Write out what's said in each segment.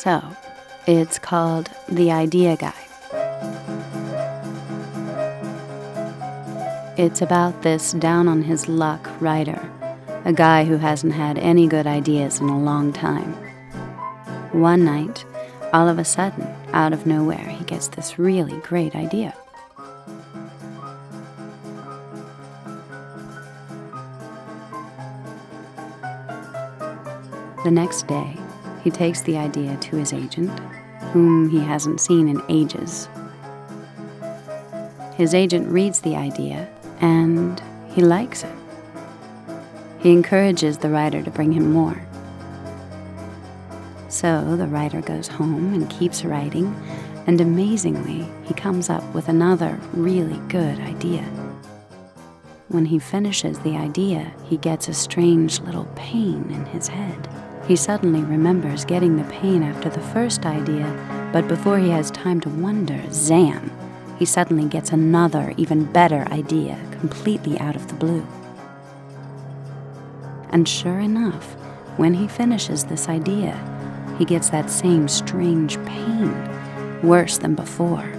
So, it's called The Idea Guy. It's about this down-on-his-luck writer, a guy who hasn't had any good ideas in a long time. One night, all of a sudden, out of nowhere, he gets this really great idea. The next day, he takes the idea to his agent, whom he hasn't seen in ages. His agent reads the idea, and he likes it. He encourages the writer to bring him more. So the writer goes home and keeps writing, and amazingly, he comes up with another really good idea. When he finishes the idea, he gets a strange little pain in his head. He suddenly remembers getting the pain after the first idea, but before he has time to wonder, zam, he suddenly gets another, even better idea, completely out of the blue. And sure enough, when he finishes this idea, he gets that same strange pain, worse than before.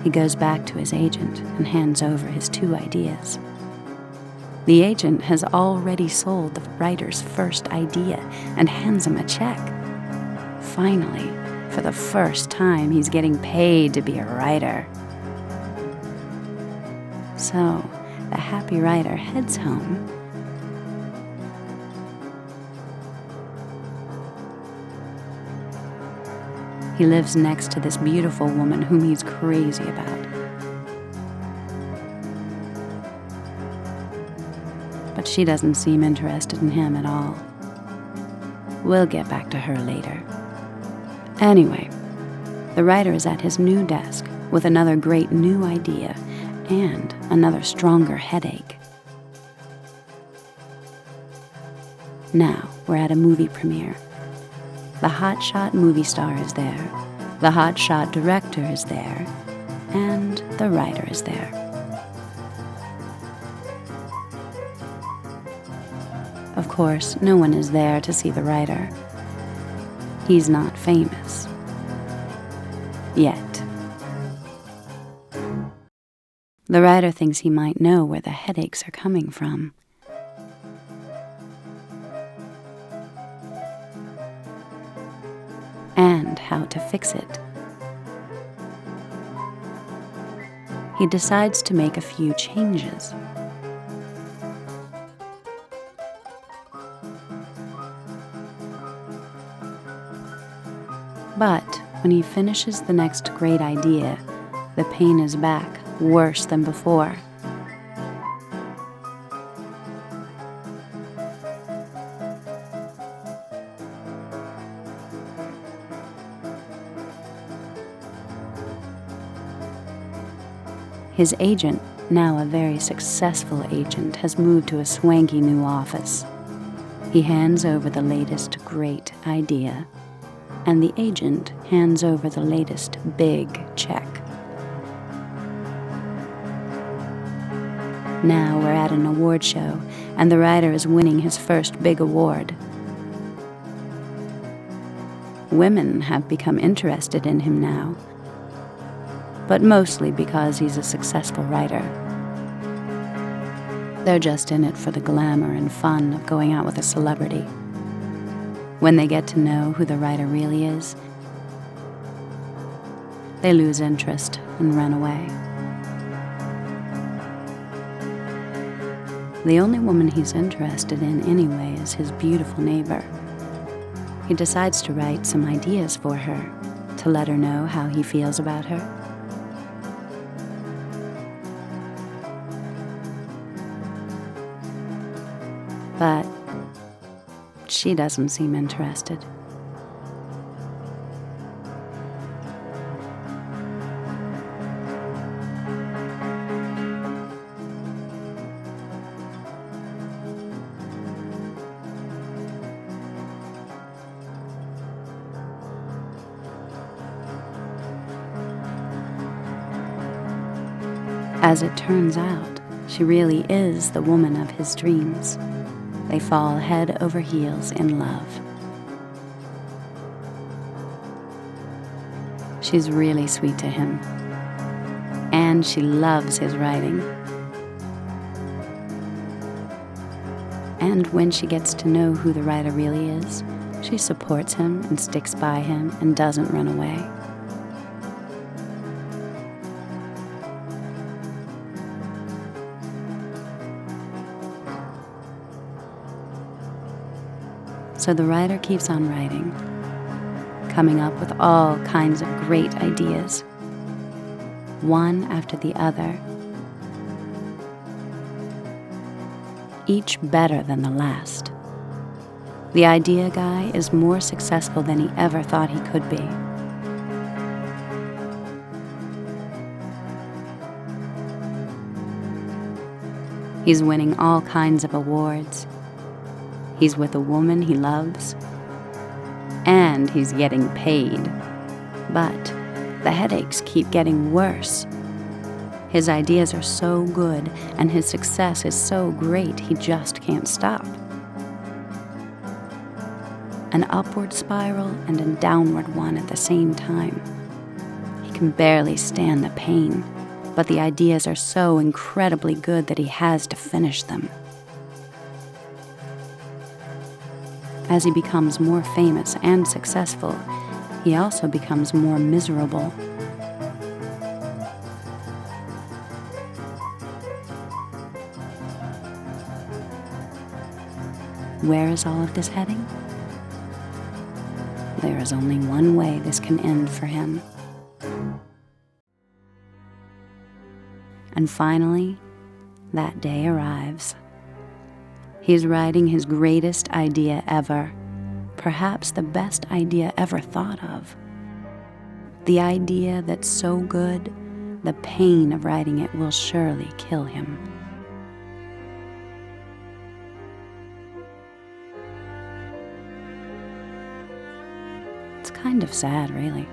He goes back to his agent and hands over his 2 ideas. The agent has already sold the writer's first idea and hands him a check. Finally, for the first time, he's getting paid to be a writer. So, the happy writer heads home. He lives next to this beautiful woman whom he's crazy about. But she doesn't seem interested in him at all. We'll get back to her later. Anyway, the writer is at his new desk with another great new idea and another stronger headache. Now we're at a movie premiere. The hotshot movie star is there, the hotshot director is there, and the writer is there. Of course, no one is there to see the writer. He's not famous. Yet. The writer thinks he might know where the headaches are coming from. And how to fix it. He decides to make a few changes. But when he finishes the next great idea, the pain is back, worse than before. His agent, now a very successful agent, has moved to a swanky new office. He hands over the latest great idea, and the agent hands over the latest big check. Now we're at an award show, and the writer is winning his first big award. Women have become interested in him now, but mostly because he's a successful writer. They're just in it for the glamour and fun of going out with a celebrity. When they get to know who the writer really is, they lose interest and run away. The only woman he's interested in anyway is his beautiful neighbor. He decides to write some ideas for her, to let her know how he feels about her. But she doesn't seem interested. As it turns out, she really is the woman of his dreams. They fall head over heels in love. She's really sweet to him, and she loves his writing. And when she gets to know who the writer really is, she supports him and sticks by him and doesn't run away. So the writer keeps on writing, coming up with all kinds of great ideas, one after the other, each better than the last. The idea guy is more successful than he ever thought he could be. He's winning all kinds of awards. He's with a woman he loves, and he's getting paid. But the headaches keep getting worse. His ideas are so good, and his success is so great, he just can't stop. An upward spiral and a downward one at the same time. He can barely stand the pain, but the ideas are so incredibly good that he has to finish them. As he becomes more famous and successful, he also becomes more miserable. Where is all of this heading? There is only one way this can end for him. And finally, that day arrives. He's writing his greatest idea ever, perhaps the best idea ever thought of. The idea that's so good, the pain of writing it will surely kill him. It's kind of sad, really.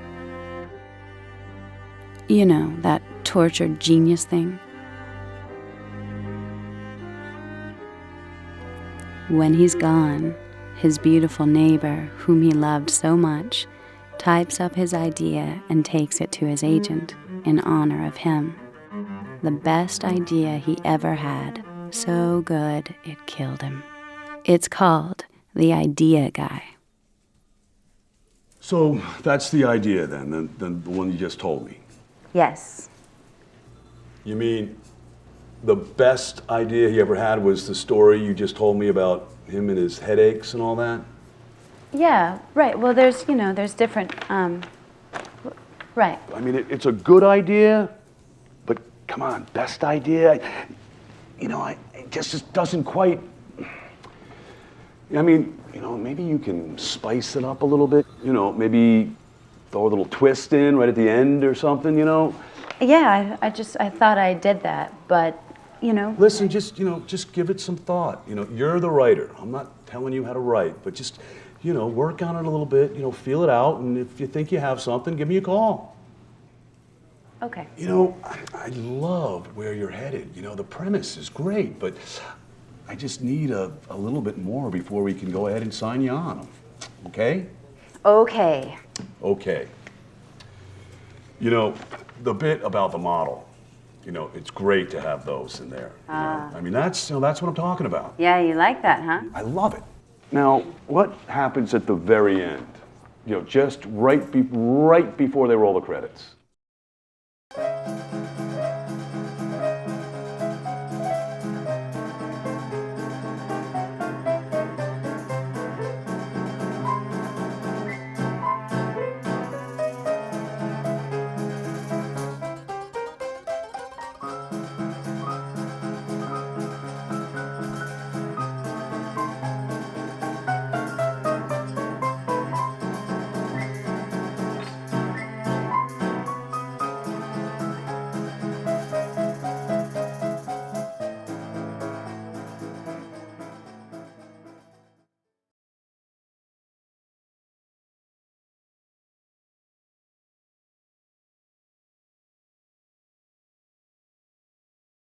You know, that tortured genius thing. When he's gone, his beautiful neighbor, whom he loved so much, types up his idea and takes it to his agent in honor of him. The best idea he ever had, so good it killed him. It's called The Idea Guy. So that's the idea then, the one you just told me? Yes. You mean the best idea he ever had was the story you just told me about him and his headaches and all that? Yeah, right. Well, there's different, right. I mean, it's a good idea, but come on, best idea? It just doesn't quite... I mean, maybe you can spice it up a little bit. Maybe throw a little twist in right at the end or something, Yeah, I thought I did that, but, Listen, just give it some thought. You're the writer. I'm not telling you how to write, but just, work on it a little bit, feel it out, and if you think you have something, give me a call. Okay. I love where you're headed. The premise is great, but I just need a little bit more before we can go ahead and sign you on. Okay? Okay. Okay. The bit about the model, it's great to have those in there. I mean, that's what I'm talking about. Yeah, you like that, huh? I love it. Now, what happens at the very end? Just right before they roll the credits?